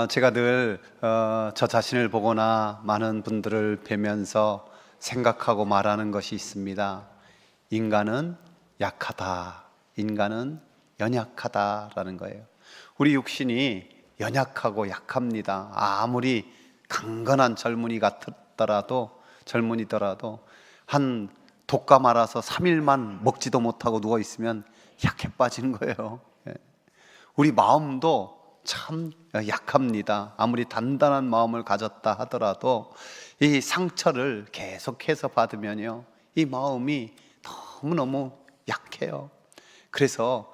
제가 늘 저 자신을 보거나 많은 분들을 뵈면서 생각하고 말하는 것이 있습니다. 인간은 약하다. 인간은 연약하다라는 거예요. 우리 육신이 연약하고 약합니다. 아무리 강건한 젊은이더라도 한 독감 알아서 3일만 먹지도 못하고 누워 있으면 약해 빠지는 거예요. 우리 마음도 참 약합니다. 아무리 단단한 마음을 가졌다 하더라도 이 상처를 계속해서 받으면요, 이 마음이 너무너무 약해요. 그래서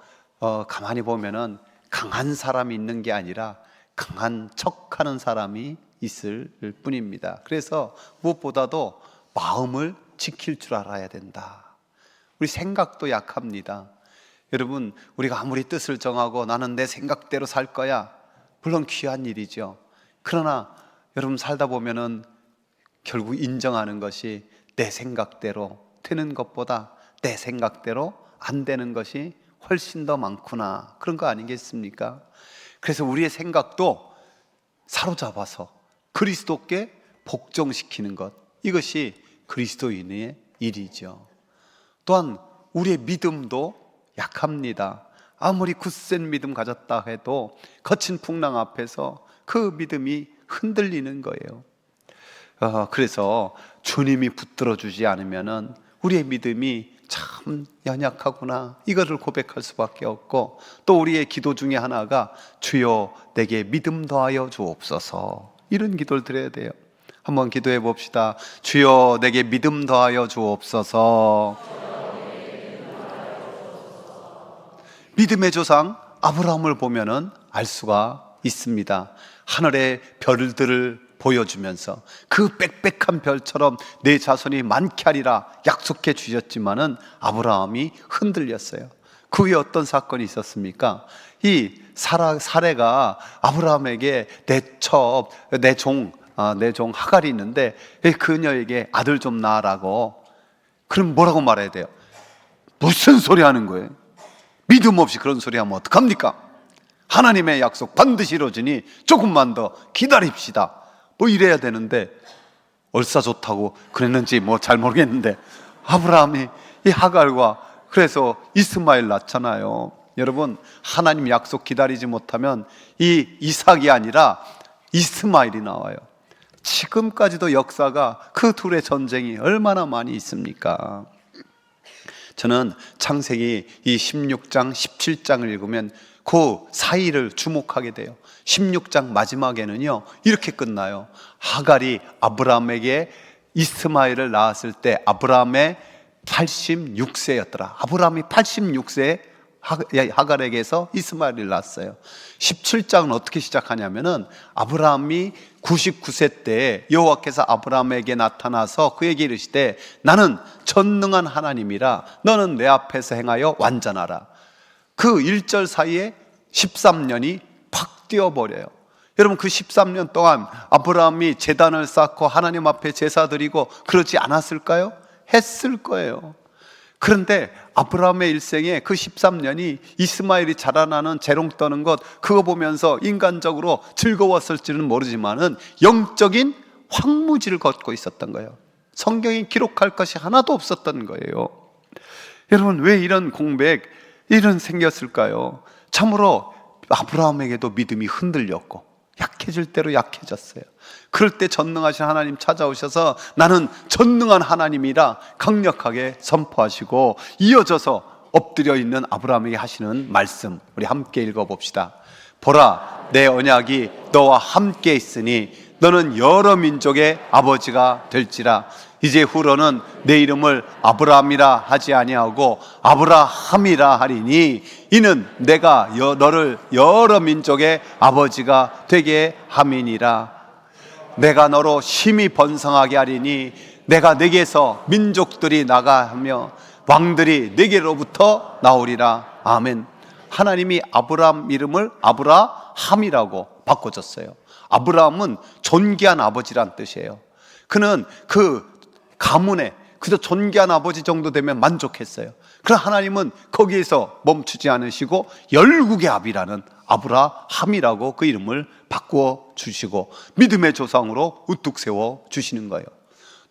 가만히 보면은 강한 사람이 있는 게 아니라 강한 척하는 사람이 있을 뿐입니다. 그래서 무엇보다도 마음을 지킬 줄 알아야 된다. 우리 생각도 약합니다. 여러분, 우리가 아무리 뜻을 정하고 나는 내 생각대로 살 거야, 물론 귀한 일이죠. 그러나 여러분, 살다 보면은 결국 인정하는 것이 내 생각대로 되는 것보다 내 생각대로 안 되는 것이 훨씬 더 많구나, 그런 거 아니겠습니까? 그래서 우리의 생각도 사로잡아서 그리스도께 복종시키는 것, 이것이 그리스도인의 일이죠. 또한 우리의 믿음도 약합니다. 아무리 굳센 믿음 가졌다 해도 거친 풍랑 앞에서 그 믿음이 흔들리는 거예요. 그래서 주님이 붙들어 주지 않으면은 우리의 믿음이 참 연약하구나, 이거를 고백할 수밖에 없고, 또 우리의 기도 중에 하나가 주여 내게 믿음 더하여 주옵소서, 이런 기도를 드려야 돼요. 한번 기도해 봅시다. 주여 내게 믿음 더하여 주옵소서. 믿음의 조상 아브라함을 보면은 알 수가 있습니다. 하늘의 별들을 보여주면서 그 빽빽한 별처럼 내 자손이 많게 하리라 약속해 주셨지만은 아브라함이 흔들렸어요. 그 위에 어떤 사건이 있었습니까? 이 사레가 아브라함에게 내 종 하갈이 있는데 그녀에게 아들 좀 낳으라고. 그럼 뭐라고 말해야 돼요? 무슨 소리 하는 거예요? 믿음 없이 그런 소리 하면 어떡합니까? 하나님의 약속 반드시 이루어지니 조금만 더 기다립시다, 뭐 이래야 되는데, 얼싸 좋다고 그랬는지 뭐 잘 모르겠는데 아브라함이 이 하갈과 그래서 이스마엘 낳잖아요. 여러분, 하나님 약속 기다리지 못하면 이 이삭이 아니라 이스마엘이 나와요. 지금까지도 역사가 그 둘의 전쟁이 얼마나 많이 있습니까? 저는 창세기 이 16장 17장을 읽으면 그 사이를 주목하게 돼요. 16장 마지막에는요 이렇게 끝나요. 하갈이 아브라함에게 이스마엘을 낳았을 때 아브라함의 86세였더라. 아브라함이 86세에 하갈에게서 이스마엘을 낳았어요. 17장은 어떻게 시작하냐면은 아브라함이 99세 때 여호와께서 아브라함에게 나타나서 그에게 이르시되 나는 전능한 하나님이라 너는 내 앞에서 행하여 완전하라. 그 1절 사이에 13년이 팍 뛰어버려요. 여러분, 그 13년 동안 아브라함이 제단을 쌓고 하나님 앞에 제사 드리고 그러지 않았을까요? 했을 거예요. 그런데 아브라함의 일생에 그 13년이 이스마엘이 자라나는 재롱 떠는 것, 그거 보면서 인간적으로 즐거웠을지는 모르지만은 영적인 황무지를 걷고 있었던 거예요. 성경이 기록할 것이 하나도 없었던 거예요. 여러분, 왜 이런 공백, 이런 생겼을까요? 참으로 아브라함에게도 믿음이 흔들렸고 약해질 대로 약해졌어요. 그럴 때 전능하신 하나님 찾아오셔서 나는 전능한 하나님이라 강력하게 선포하시고, 이어져서 엎드려 있는 아브라함에게 하시는 말씀, 우리 함께 읽어봅시다. 보라, 내 언약이 너와 함께 있으니 너는 여러 민족의 아버지가 될지라. 이제 후로는 내 이름을 아브라함이라 하지 아니하고 아브라함이라 하리니 이는 내가 너를 여러 민족의 아버지가 되게 함이니라. 내가 너로 심히 번성하게 하리니 내가 내게서 민족들이 나가하며 왕들이 내게로부터 나오리라. 아멘. 하나님이 아브라함 이름을 아브라함이라고 바꿔줬어요. 아브라함은 존귀한 아버지란 뜻이에요. 그는 그 가문에 그저 존귀한 아버지 정도 되면 만족했어요. 그러나 하나님은 거기에서 멈추지 않으시고 열국의 아비라는 아브라함이라고 그 이름을 바꾸어 주시고 믿음의 조상으로 우뚝 세워 주시는 거예요.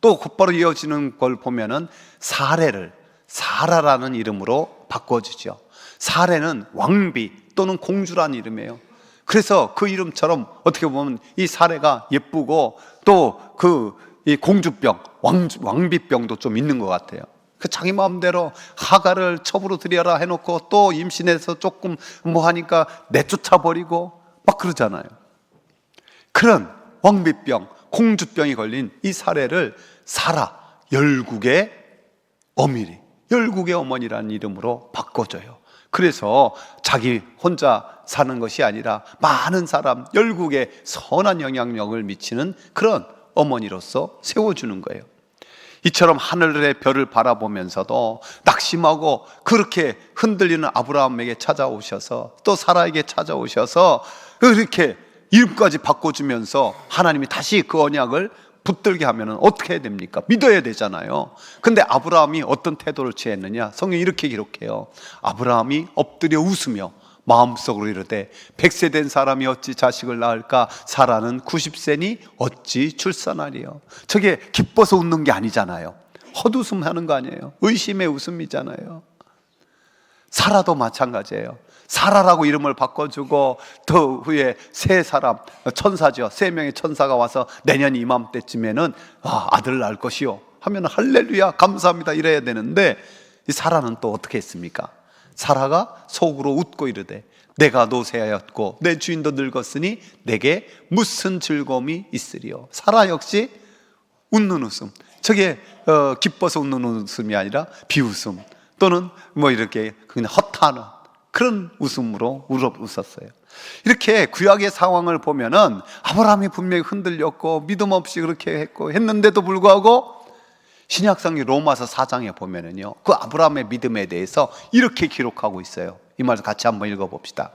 또 곧바로 이어지는 걸 보면은 사례를 사라라는 이름으로 바꿔주죠. 사례는 왕비 또는 공주라는 이름이에요. 그래서 그 이름처럼 어떻게 보면 이 사례가 예쁘고 또 이 공주병, 왕비병도 좀 있는 것 같아요. 그 자기 마음대로 하가를 첩으로 들여라 해놓고 또 임신해서 조금 뭐 하니까 내쫓아 버리고 막 그러잖아요. 그런 왕비병, 공주병이 걸린 이 사례를 사라, 열국의 어미리, 열국의 어머니라는 이름으로 바꿔줘요. 그래서 자기 혼자 사는 것이 아니라 많은 사람, 열국에 선한 영향력을 미치는 그런 어머니로서 세워주는 거예요. 이처럼 하늘의 별을 바라보면서도 낙심하고 그렇게 흔들리는 아브라함에게 찾아오셔서 또 사라에게 찾아오셔서 이렇게 이름까지 바꿔주면서 하나님이 다시 그 언약을 붙들게 하면 어떻게 해야 됩니까? 믿어야 되잖아요. 근데 아브라함이 어떤 태도를 취했느냐? 성경이 이렇게 기록해요. 아브라함이 엎드려 웃으며 마음속으로 이르되 100세 된 사람이 어찌 자식을 낳을까? 사라는 90세니 어찌 출산하리요? 저게 기뻐서 웃는 게 아니잖아요. 헛웃음하는 거 아니에요. 의심의 웃음이잖아요. 사라도 마찬가지예요. 사라라고 이름을 바꿔주고 더 후에 세 사람, 천사죠. 3명의 천사가 와서 내년 이맘때쯤에는 아들 낳을 것이요 하면 할렐루야 감사합니다 이래야 되는데 이 사라는 또 어떻게 했습니까? 사라가 속으로 웃고 이르되 내가 노쇠하였고 내 주인도 늙었으니 내게 무슨 즐거움이 있으리요. 사라 역시 웃는 웃음. 저게 기뻐서 웃는 웃음이 아니라 비웃음 또는 뭐 이렇게 그냥 허탄한 그런 웃음으로 웃었어요. 이렇게 구약의 상황을 보면은 아브라함이 분명히 흔들렸고 믿음 없이 그렇게 했는데도 불구하고 신약성경 로마서 4장에 보면은요, 그 아브라함의 믿음에 대해서 이렇게 기록하고 있어요. 이 말 같이 한번 읽어봅시다.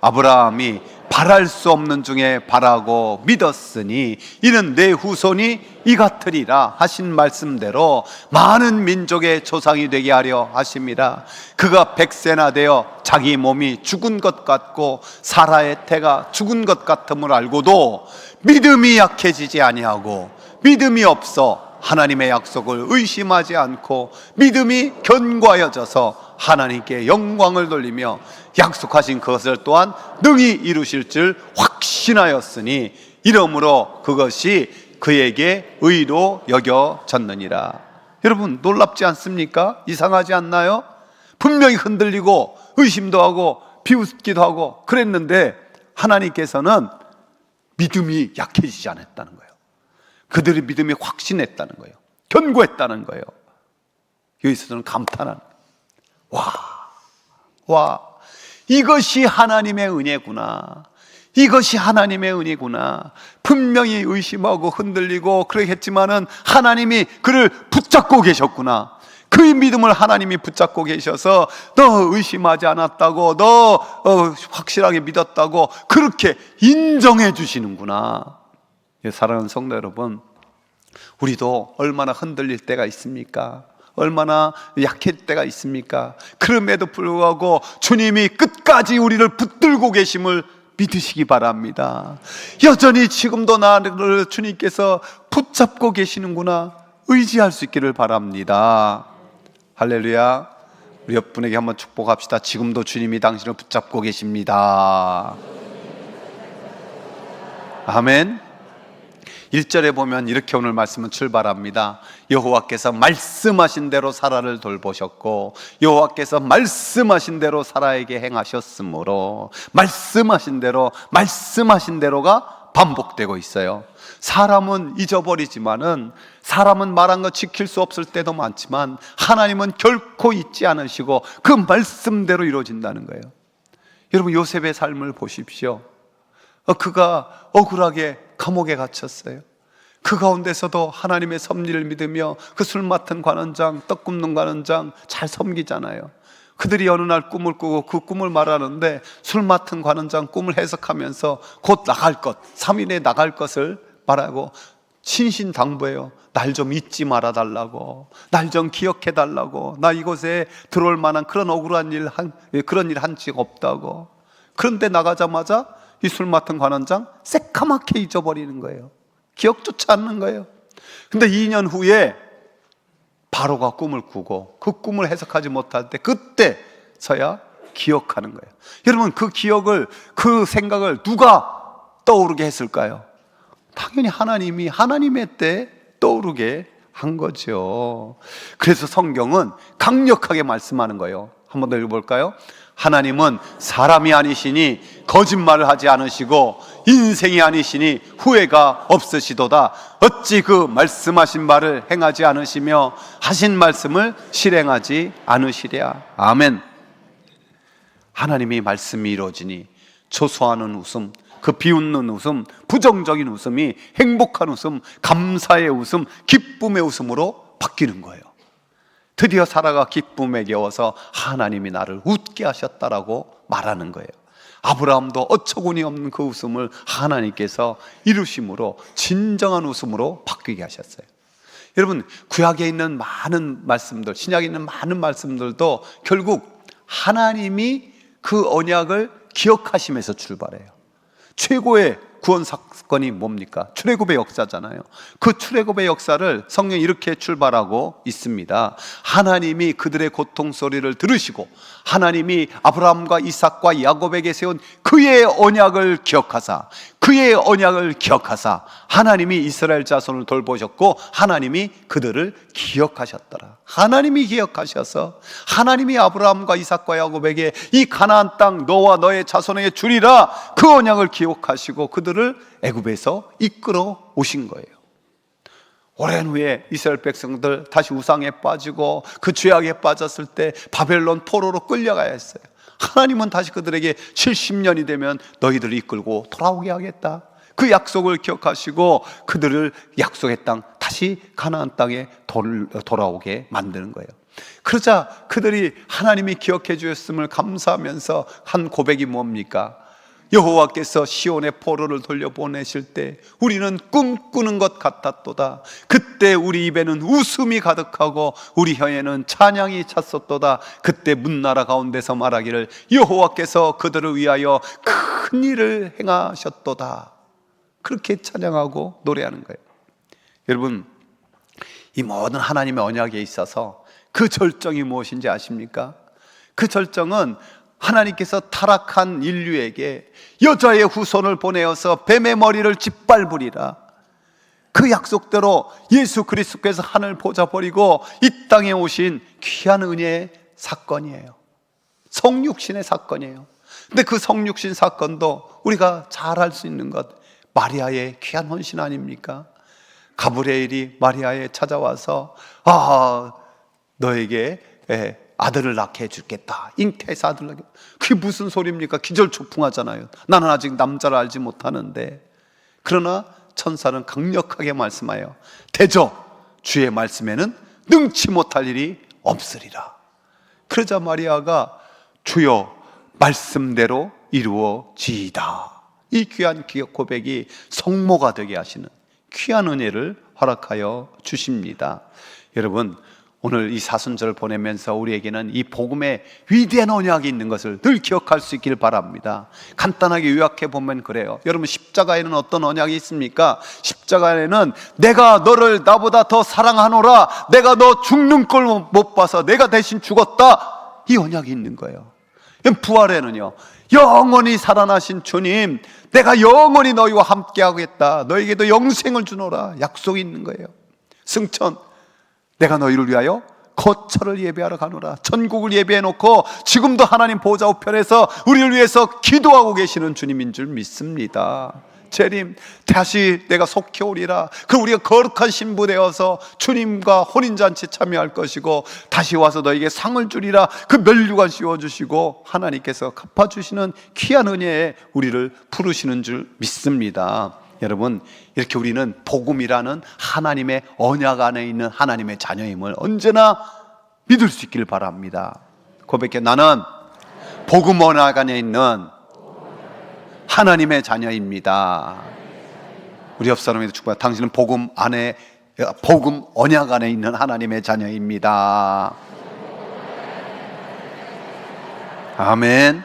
아브라함이 바랄 수 없는 중에 바라고 믿었으니 이는 내 후손이 이 같으리라 하신 말씀대로 많은 민족의 조상이 되게 하려 하심이라. 그가 100세나 되어 자기 몸이 죽은 것 같고 사라의 태가 죽은 것 같음을 알고도 믿음이 약해지지 아니하고 믿음이 없어 하나님의 약속을 의심하지 않고 믿음이 견고하여져서 하나님께 영광을 돌리며 약속하신 그것을 또한 능히 이루실 줄 확신하였으니 이러므로 그것이 그에게 의로 여겨졌느니라. 여러분 놀랍지 않습니까? 이상하지 않나요? 분명히 흔들리고 의심도 하고 비웃기도 하고 그랬는데 하나님께서는 믿음이 약해지지 않았다는 거예요. 그들의 믿음이 확신했다는 거예요. 견고했다는 거예요. 여기서 저는 감탄하는 거예요. 와, 이것이 하나님의 은혜구나. 이것이 하나님의 은혜구나. 분명히 의심하고 흔들리고 그러겠지만은 하나님이 그를 붙잡고 계셨구나. 그의 믿음을 하나님이 붙잡고 계셔서 너 의심하지 않았다고, 너 확실하게 믿었다고 그렇게 인정해 주시는구나. 사랑하는 성도 여러분, 우리도 얼마나 흔들릴 때가 있습니까? 얼마나 약할 때가 있습니까? 그럼에도 불구하고 주님이 끝까지 우리를 붙들고 계심을 믿으시기 바랍니다. 여전히 지금도 나를 주님께서 붙잡고 계시는구나 의지할 수 있기를 바랍니다. 할렐루야. 우리 옆분에게 한번 축복합시다. 지금도 주님이 당신을 붙잡고 계십니다. 아멘. 1절에 보면 이렇게 오늘 말씀은 출발합니다. 여호와께서 말씀하신 대로 사라를 돌보셨고 여호와께서 말씀하신 대로 사라에게 행하셨으므로 말씀하신 대로가 반복되고 있어요. 사람은 잊어버리지만은 사람은 말한 거 지킬 수 없을 때도 많지만 하나님은 결코 잊지 않으시고 그 말씀대로 이루어진다는 거예요. 여러분 요셉의 삶을 보십시오. 그가 억울하게 감옥에 갇혔어요. 그 가운데서도 하나님의 섭리를 믿으며 그 술 맡은 관원장, 떡 굽는 관원장 잘 섬기잖아요. 그들이 어느 날 꿈을 꾸고 그 꿈을 말하는데 술 맡은 관원장 꿈을 해석하면서 곧 나갈 것, 3일에 나갈 것을 말하고 신신당부해요. 날 좀 잊지 말아달라고, 날 좀 기억해달라고, 나 이곳에 들어올 만한 그런 억울한 일, 그런 일 한 적 없다고. 그런데 나가자마자 이 술 맡은 관원장 새까맣게 잊어버리는 거예요. 기억조차 않는 거예요. 근데 2년 후에 바로가 꿈을 꾸고 그 꿈을 해석하지 못할 때 그때서야 기억하는 거예요. 여러분, 그 기억을, 그 생각을 누가 떠오르게 했을까요? 당연히 하나님이 하나님의 때 떠오르게 한 거죠. 그래서 성경은 강력하게 말씀하는 거예요. 한 번 더 읽어볼까요? 하나님은 사람이 아니시니 거짓말을 하지 않으시고 인생이 아니시니 후회가 없으시도다. 어찌 그 말씀하신 말을 행하지 않으시며 하신 말씀을 실행하지 않으시랴. 아멘. 하나님이 말씀이 이루어지니 초소하는 웃음, 그 비웃는 웃음, 부정적인 웃음이 행복한 웃음, 감사의 웃음, 기쁨의 웃음으로 바뀌는 거예요. 드디어 사라가 기쁨에 겨워서 하나님이 나를 웃게 하셨다라고 말하는 거예요. 아브라함도 어처구니 없는 그 웃음을 하나님께서 이루심으로 진정한 웃음으로 바뀌게 하셨어요. 여러분, 구약에 있는 많은 말씀들, 신약에 있는 많은 말씀들도 결국 하나님이 그 언약을 기억하시면서 출발해요. 최고의 구원 사건이 뭡니까? 출애굽의 역사잖아요. 그 출애굽의 역사를 성경이 이렇게 출발하고 있습니다. 하나님이 그들의 고통 소리를 들으시고 하나님이 아브라함과 이삭과 야곱에게 세운 그의 언약을 기억하사 하나님이 이스라엘 자손을 돌보셨고 하나님이 그들을 기억하셨더라. 하나님이 기억하셔서 하나님이 아브라함과 이삭과 야곱에게 이 가나안 땅 너와 너의 자손에게 주리라 그 언약을 기억하시고 그들을 애굽에서 이끌어 오신 거예요. 오랜 후에 이스라엘 백성들 다시 우상에 빠지고 그 죄악에 빠졌을 때 바벨론 포로로 끌려가야 했어요. 하나님은 다시 그들에게 70년이 되면 너희들을 이끌고 돌아오게 하겠다. 그 약속을 기억하시고 그들을 약속의 땅, 다시 가나안 땅에 돌아오게 만드는 거예요. 그러자 그들이 하나님이 기억해 주셨음을 감사하면서 한 고백이 뭡니까? 여호와께서 시온의 포로를 돌려보내실 때 우리는 꿈꾸는 것 같았도다. 그때 우리 입에는 웃음이 가득하고 우리 혀에는 찬양이 찼었도다. 그때 문나라 가운데서 말하기를 여호와께서 그들을 위하여 큰 일을 행하셨도다. 그렇게 찬양하고 노래하는 거예요. 여러분, 이 모든 하나님의 언약에 있어서 그 절정이 무엇인지 아십니까? 그 절정은 하나님께서 타락한 인류에게 여자의 후손을 보내어서 뱀의 머리를 짓밟으리라. 그 약속대로 예수 그리스도께서 하늘 보좌 버리고 이 땅에 오신 귀한 은혜의 사건이에요. 성육신의 사건이에요. 근데 그 성육신 사건도 우리가 잘 알 수 있는 것, 마리아의 귀한 헌신 아닙니까? 가브리엘이 마리아에 찾아와서 너에게 아들을 낳게 해주겠다. 잉태해서 아들을 낳게. 그게 무슨 소리입니까? 기절초풍하잖아요. 나는 아직 남자를 알지 못하는데. 그러나 천사는 강력하게 말씀하여 대저 주의 말씀에는 능치 못할 일이 없으리라. 그러자 마리아가 주여 말씀대로 이루어지이다. 이 귀한 기억 고백이 성모가 되게 하시는 귀한 은혜를 허락하여 주십니다. 여러분, 오늘 이 사순절을 보내면서 우리에게는 이 복음의 위대한 언약이 있는 것을 늘 기억할 수 있기를 바랍니다. 간단하게 요약해 보면 그래요. 여러분, 십자가에는 어떤 언약이 있습니까? 십자가에는 내가 너를 나보다 더 사랑하노라, 내가 너 죽는 꼴 못 봐서 내가 대신 죽었다, 이 언약이 있는 거예요. 부활에는요, 영원히 살아나신 주님, 내가 영원히 너희와 함께 하겠다, 너에게도 영생을 주노라 약속이 있는 거예요. 승천, 내가 너희를 위하여 거처를 예배하러 가노라. 천국을 예배해 놓고 지금도 하나님 보좌 우편에서 우리를 위해서 기도하고 계시는 주님인 줄 믿습니다. 재림, 다시 내가 속히 오리라. 그럼 우리가 거룩한 신부 되어서 주님과 혼인잔치 참여할 것이고 다시 와서 너에게 상을 주리라. 그 면류관 씌워주시고 하나님께서 갚아주시는 귀한 은혜에 우리를 부르시는 줄 믿습니다. 여러분, 이렇게 우리는 복음이라는 하나님의 언약 안에 있는 하나님의 자녀임을 언제나 믿을 수 있기를 바랍니다. 고백해, 나는 복음 언약 안에 있는 하나님의 자녀입니다. 우리 옆 사람에게 축복해, 당신은 복음 언약 안에 있는 하나님의 자녀입니다. 아멘.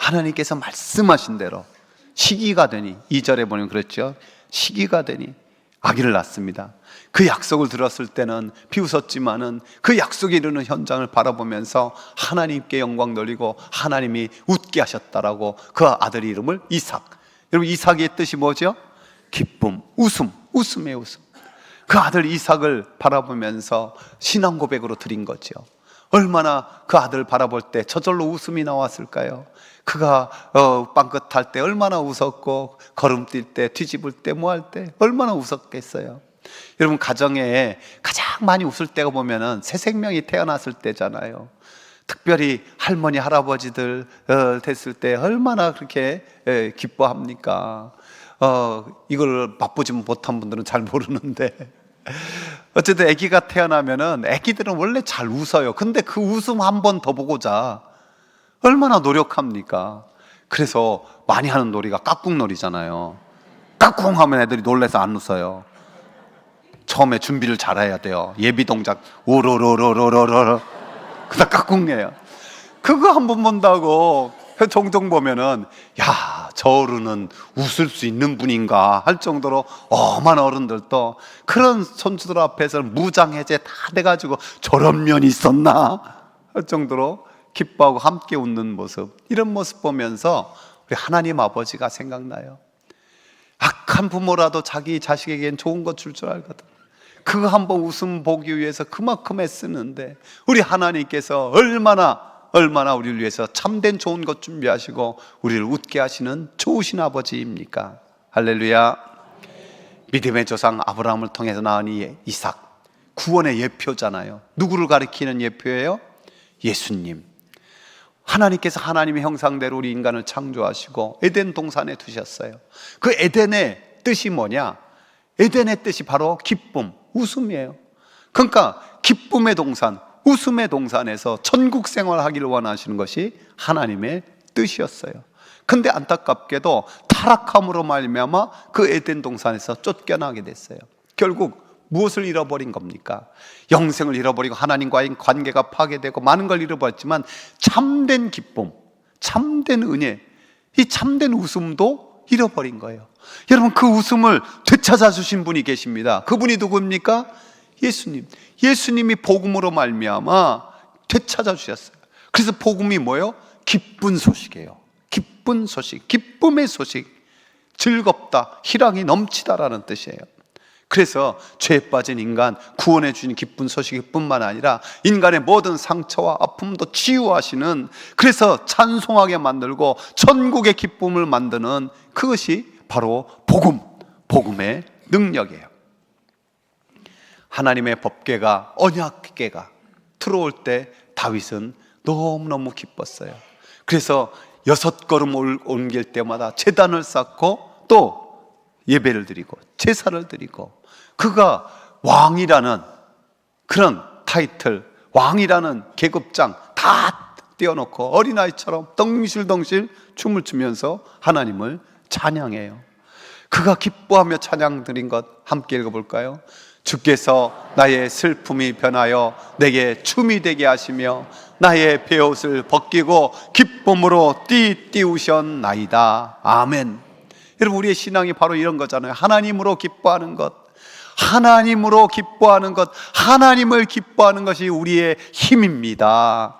하나님께서 말씀하신 대로 시기가 되니, 2절에 보면 그랬죠. 시기가 되니 아기를 낳습니다. 그 약속을 들었을 때는 비웃었지만은 그 약속이 이루는 현장을 바라보면서 하나님께 영광 돌리고 하나님이 웃게 하셨다라고 그 아들 이름을 이삭. 여러분, 이삭의 뜻이 뭐죠? 기쁨, 웃음, 웃음의 웃음. 그 아들 이삭을 바라보면서 신앙 고백으로 드린 거죠. 얼마나 그 아들 바라볼 때 저절로 웃음이 나왔을까요? 그가 빵긋 할 때 얼마나 웃었고, 걸음 뛸 때, 뒤집을 때, 뭐 할 때 얼마나 웃었겠어요. 여러분, 가정에 가장 많이 웃을 때가 보면은 새 생명이 태어났을 때잖아요. 특별히 할머니, 할아버지들 됐을 때 얼마나 그렇게 기뻐합니까? 이걸 맛보지 못한 분들은 잘 모르는데, 어쨌든 아기가 태어나면은 아기들은 원래 잘 웃어요. 근데 그 웃음 한 번 더 보고자 얼마나 노력합니까? 그래서 많이 하는 놀이가 깍꿍놀이잖아요. 깍꿍 하면 애들이 놀라서 안 웃어요. 처음에 준비를 잘해야 돼요. 예비 동작 오로로로로로로, 그다음 깍꿍이에요. 그거 한 번 본다고 종종 보면은, 야, 저 어른은 웃을 수 있는 분인가 할 정도로 엄한 어른들도 그런 손주들 앞에서 무장해제 다 돼가지고 저런 면이 있었나 할 정도로 기뻐하고 함께 웃는 모습, 이런 모습 보면서 우리 하나님 아버지가 생각나요. 악한 부모라도 자기 자식에겐 좋은 것 줄 줄 알거든. 그거 한번 웃음 보기 위해서 그만큼 애쓰는데 우리 하나님께서 얼마나 우리를 위해서 참된 좋은 것 준비하시고 우리를 웃게 하시는 좋으신 아버지입니까? 할렐루야. 믿음의 조상 아브라함을 통해서 낳은 이 이삭, 구원의 예표잖아요. 누구를 가리키는 예표예요? 예수님. 하나님께서 하나님의 형상대로 우리 인간을 창조하시고 에덴 동산에 두셨어요. 그 에덴의 뜻이 뭐냐? 에덴의 뜻이 바로 기쁨, 웃음이에요. 그러니까 기쁨의 동산, 웃음의 동산에서 천국 생활하기를 원하시는 것이 하나님의 뜻이었어요. 근데 안타깝게도 타락함으로 말미암아 그 에덴 동산에서 쫓겨나게 됐어요. 결국 무엇을 잃어버린 겁니까? 영생을 잃어버리고 하나님과의 관계가 파괴되고 많은 걸 잃어버렸지만 참된 기쁨, 참된 은혜, 이 참된 웃음도 잃어버린 거예요. 여러분, 그 웃음을 되찾아 주신 분이 계십니다. 그분이 누구입니까? 예수님. 예수님이 복음으로 말미암아 되찾아 주셨어요. 그래서 복음이 뭐예요? 기쁜 소식이에요. 기쁜 소식, 기쁨의 소식. 즐겁다, 희락이 넘치다라는 뜻이에요. 그래서 죄에 빠진 인간 구원해 주신 기쁜 소식일 뿐만 아니라 인간의 모든 상처와 아픔도 치유하시는, 그래서 찬송하게 만들고 천국의 기쁨을 만드는 그것이 바로 복음의 능력이에요. 하나님의 법궤가, 언약궤가 들어올 때 다윗은 너무너무 기뻤어요. 그래서 6걸음 옮길 때마다 제단을 쌓고 또 예배를 드리고 제사를 드리고, 그가 왕이라는 그런 타이틀, 왕이라는 계급장 다 떼어놓고 어린아이처럼 덩실덩실 춤을 추면서 하나님을 찬양해요. 그가 기뻐하며 찬양 드린 것 함께 읽어볼까요? 주께서 나의 슬픔이 변하여 내게 춤이 되게 하시며 나의 베옷을 벗기고 기쁨으로 띠우셨나이다. 아멘. 여러분, 우리의 신앙이 바로 이런 거잖아요. 하나님으로 기뻐하는 것, 하나님으로 기뻐하는 것, 하나님을 기뻐하는 것이 우리의 힘입니다.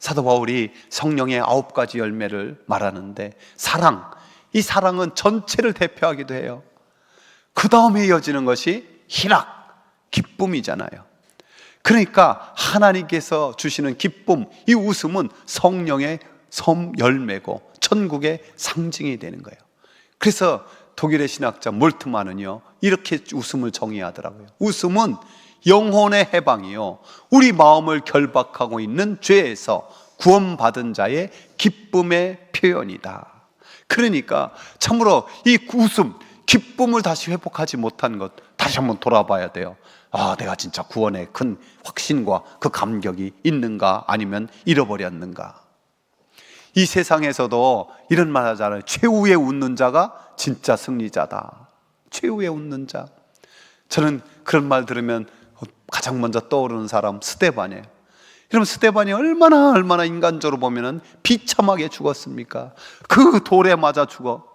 사도 바울이 성령의 9가지 열매를 말하는데 사랑, 이 사랑은 전체를 대표하기도 해요. 그 다음에 이어지는 것이 희락, 기쁨이잖아요. 그러니까 하나님께서 주시는 기쁨, 이 웃음은 성령의 열매고 천국의 상징이 되는 거예요. 그래서 독일의 신학자 몰트만은요, 이렇게 웃음을 정의하더라고요. 웃음은 영혼의 해방이요, 우리 마음을 결박하고 있는 죄에서 구원받은 자의 기쁨의 표현이다. 그러니까 참으로 이 웃음, 기쁨을 다시 회복하지 못한 것, 다시 한번 돌아봐야 돼요. 아, 내가 진짜 구원에 큰 확신과 그 감격이 있는가, 아니면 잃어버렸는가. 이 세상에서도 이런 말 하잖아요. 최후에 웃는 자가 진짜 승리자다. 최후에 웃는 자. 저는 그런 말 들으면 가장 먼저 떠오르는 사람 스데반이에요. 여러분, 스데반이 얼마나 인간적으로 보면은 비참하게 죽었습니까? 그 돌에 맞아 죽어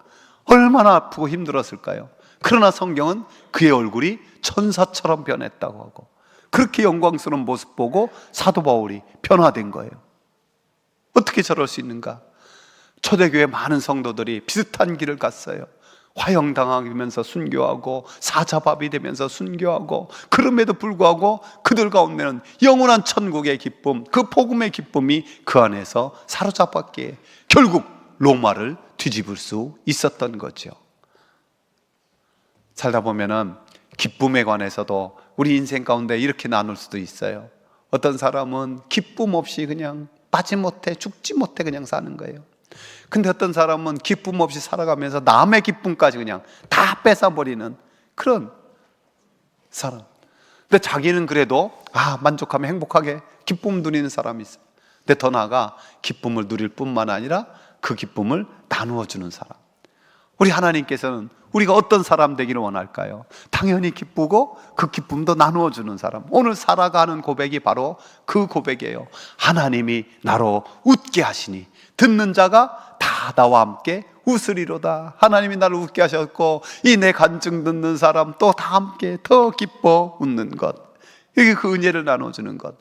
얼마나 아프고 힘들었을까요? 그러나 성경은 그의 얼굴이 천사처럼 변했다고 하고, 그렇게 영광스러운 모습 보고 사도 바울이 변화된 거예요. 어떻게 저럴 수 있는가? 초대교회 많은 성도들이 비슷한 길을 갔어요. 화형당하면서 순교하고 사자밥이 되면서 순교하고, 그럼에도 불구하고 그들 가운데는 영원한 천국의 기쁨, 그 복음의 기쁨이 그 안에서 사로잡았기에 결국 로마를 뒤집을 수 있었던 거죠. 살다 보면은 기쁨에 관해서도 우리 인생 가운데 이렇게 나눌 수도 있어요. 어떤 사람은 기쁨 없이 그냥 빠지 못해 죽지 못해 그냥 사는 거예요. 근데 어떤 사람은 기쁨 없이 살아가면서 남의 기쁨까지 그냥 다 뺏어버리는 그런 사람. 근데 자기는 그래도 만족하며 행복하게 기쁨 누리는 사람이 있어요. 근데 더 나아가 기쁨을 누릴 뿐만 아니라 그 기쁨을 나누어 주는 사람. 우리 하나님께서는 우리가 어떤 사람 되기를 원할까요? 당연히 기쁘고 그 기쁨도 나누어 주는 사람. 오늘 살아가는 고백이 바로 그 고백이에요. 하나님이 나로 웃게 하시니 듣는 자가 다 나와 함께 웃으리로다. 하나님이 나를 웃게 하셨고 이 내 간증 듣는 사람 또 다 함께 더 기뻐 웃는 것, 이게 그 은혜를 나눠주는 것.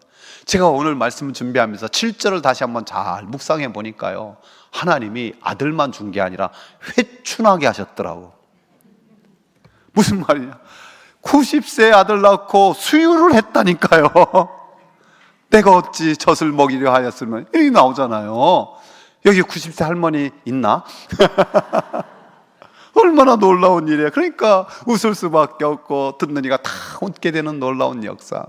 제가 오늘 말씀을 준비하면서 7절을 다시 한번 잘 묵상해 보니까요, 하나님이 아들만 준 게 아니라 회춘하게 하셨더라고. 무슨 말이냐, 90세 아들 낳고 수유를 했다니까요. 내가 어찌 젖을 먹이려 하였으면, 이렇게 나오잖아요. 여기 90세 할머니 있나? 얼마나 놀라운 일이에요. 그러니까 웃을 수밖에 없고 듣는 이가 다 웃게 되는 놀라운 역사.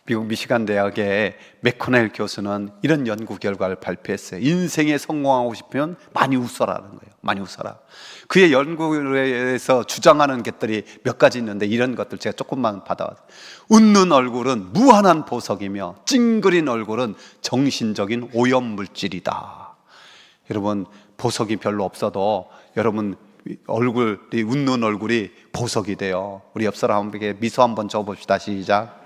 미국 미시간 대학의 맥코넬 교수는 이런 연구 결과를 발표했어요. 인생에 성공하고 싶으면 많이 웃어라는 거예요. 많이 웃어라. 그의 연구에서 주장하는 것들이 몇 가지 있는데 이런 것들 제가 조금만 받아왔어요. 웃는 얼굴은 무한한 보석이며 찡그린 얼굴은 정신적인 오염물질이다. 여러분, 보석이 별로 없어도 여러분 얼굴이, 웃는 얼굴이 보석이 돼요. 우리 옆 사람에게 미소 한번 줘봅시다. 시작.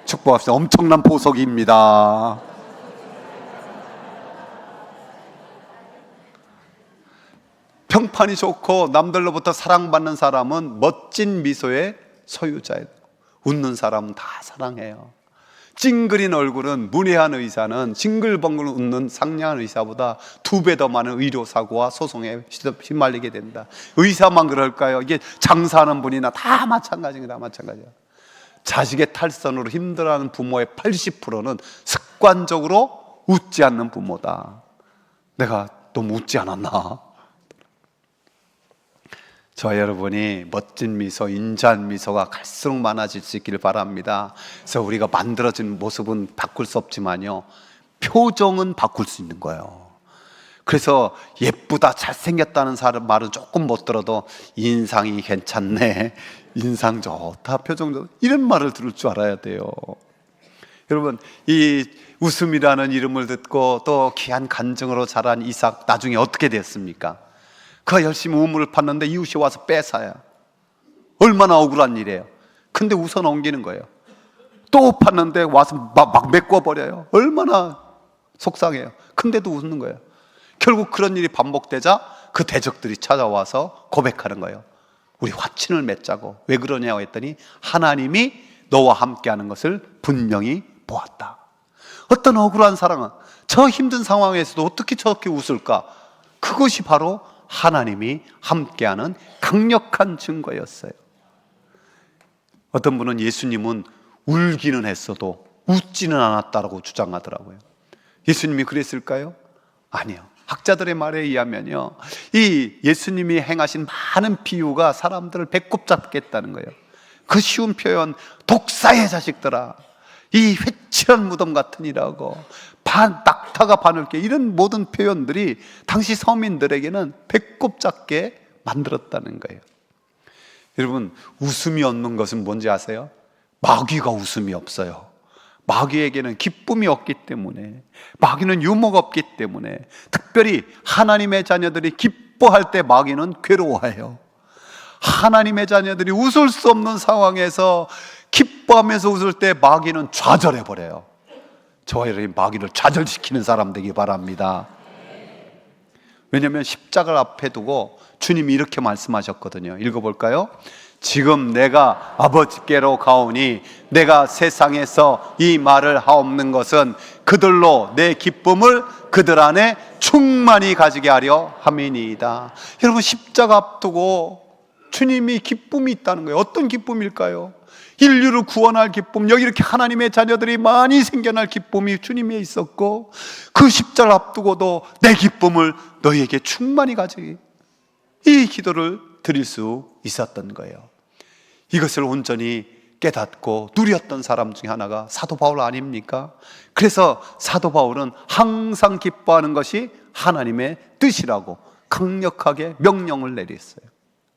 축복합시다. 엄청난 보석입니다. 평판이 좋고 남들로부터 사랑받는 사람은 멋진 미소의 소유자예요. 웃는 사람은 다 사랑해요. 찡그린 얼굴은, 문외한 의사는 징글벙글 웃는 상냥한 의사보다 2배 더 많은 의료사고와 소송에 휘말리게 된다. 의사만 그럴까요? 이게 장사하는 분이나 다 마찬가지입니다. 다 마찬가지예요. 자식의 탈선으로 힘들어하는 부모의 80%는 습관적으로 웃지 않는 부모다. 내가 너무 웃지 않았나? 저와 여러분이 멋진 미소, 인자한 미소가 갈수록 많아질 수 있기를 바랍니다. 그래서 우리가 만들어진 모습은 바꿀 수 없지만요, 표정은 바꿀 수 있는 거예요. 그래서 예쁘다, 잘생겼다는 사람 말은 조금 못 들어도 인상이 괜찮네, 인상 좋다, 표정 좋다, 이런 말을 들을 줄 알아야 돼요. 여러분, 이 웃음이라는 이름을 듣고 또 귀한 간증으로 자란 이삭, 나중에 어떻게 됐습니까? 그가 열심히 우물을 팠는데 이웃이 와서 뺏어요. 얼마나 억울한 일이에요. 근데 웃어 넘기는 거예요. 또 팠는데 와서 막 메꿔버려요. 얼마나 속상해요. 근데도 웃는 거예요. 결국 그런 일이 반복되자 그 대적들이 찾아와서 고백하는 거예요. 우리 화친을 맺자고. 왜 그러냐고 했더니 하나님이 너와 함께하는 것을 분명히 보았다. 어떤 억울한 사랑은 저 힘든 상황에서도 어떻게 저렇게 웃을까? 그것이 바로 하나님이 함께하는 강력한 증거였어요. 어떤 분은 예수님은 울기는 했어도 웃지는 않았다고 주장하더라고요. 예수님이 그랬을까요? 아니요. 학자들의 말에 의하면요, 이 예수님이 행하신 많은 비유가 사람들을 배꼽 잡게 했다는 거예요. 그 쉬운 표현, 독사의 자식들아, 이 회칠한 무덤 같으니라고, 낙타가 바늘게, 이런 모든 표현들이 당시 서민들에게는 배꼽 잡게 만들었다는 거예요. 여러분, 웃음이 없는 것은 뭔지 아세요? 마귀가 웃음이 없어요. 마귀에게는 기쁨이 없기 때문에, 마귀는 유머가 없기 때문에, 특별히 하나님의 자녀들이 기뻐할 때 마귀는 괴로워해요. 하나님의 자녀들이 웃을 수 없는 상황에서 기뻐하면서 웃을 때 마귀는 좌절해 버려요. 저와 여러분이 마귀를 좌절시키는 사람 되기 바랍니다. 왜냐하면 십자가를 앞에 두고 주님이 이렇게 말씀하셨거든요. 읽어볼까요? 지금 내가 아버지께로 가오니 내가 세상에서 이 말을 하옵는 것은 그들로 내 기쁨을 그들 안에 충만히 가지게 하려 함이니이다. 여러분, 십자가 앞두고 주님이 기쁨이 있다는 거예요. 어떤 기쁨일까요? 인류를 구원할 기쁨, 여기 이렇게 하나님의 자녀들이 많이 생겨날 기쁨이 주님에 있었고, 그 십자가를 앞두고도 내 기쁨을 너희에게 충만히 가지게, 이 기도를 드릴 수 있었던 거예요. 이것을 온전히 깨닫고 누렸던 사람 중에 하나가 사도 바울 아닙니까? 그래서 사도 바울은 항상 기뻐하는 것이 하나님의 뜻이라고 강력하게 명령을 내렸어요.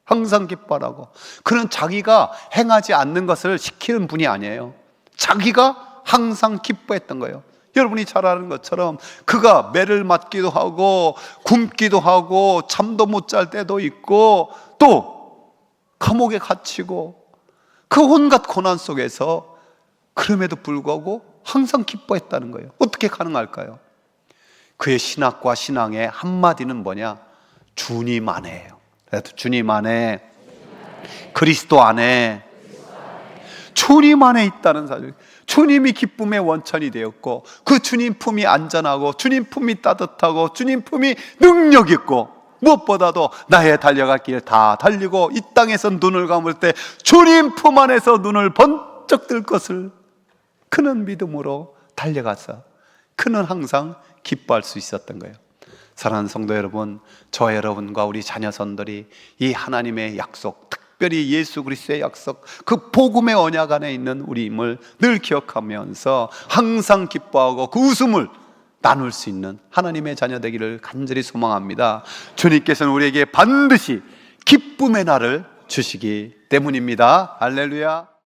항상 기뻐하라고. 그는 자기가 행하지 않는 것을 시키는 분이 아니에요. 자기가 항상 기뻐했던 거예요. 여러분이 잘 아는 것처럼 그가 매를 맞기도 하고 굶기도 하고 잠도 못 잘 때도 있고 또 감옥에 갇히고 그 온갖 고난 속에서 그럼에도 불구하고 항상 기뻐했다는 거예요. 어떻게 가능할까요? 그의 신학과 신앙의 한마디는 뭐냐? 주님 안에예요. 주님 안에, 그리스도 안에, 주님 안에 있다는 사실. 주님이 기쁨의 원천이 되었고, 그 주님 품이 안전하고, 주님 품이 따뜻하고, 주님 품이 능력 있고, 무엇보다도 나의 달려갈 길 다 달리고 이 땅에서 눈을 감을 때 주님 품 안에서 눈을 번쩍 뜰 것을 그는 믿음으로 달려가서 그는 항상 기뻐할 수 있었던 거예요. 사랑하는 성도 여러분, 저와 여러분과 우리 자녀선들이 이 하나님의 약속, 특별히 예수 그리스도의 약속, 그 복음의 언약 안에 있는 우리임을 늘 기억하면서 항상 기뻐하고 그 웃음을 나눌 수 있는 하나님의 자녀 되기를 간절히 소망합니다. 주님께서는 우리에게 반드시 기쁨의 날을 주시기 때문입니다. 할렐루야.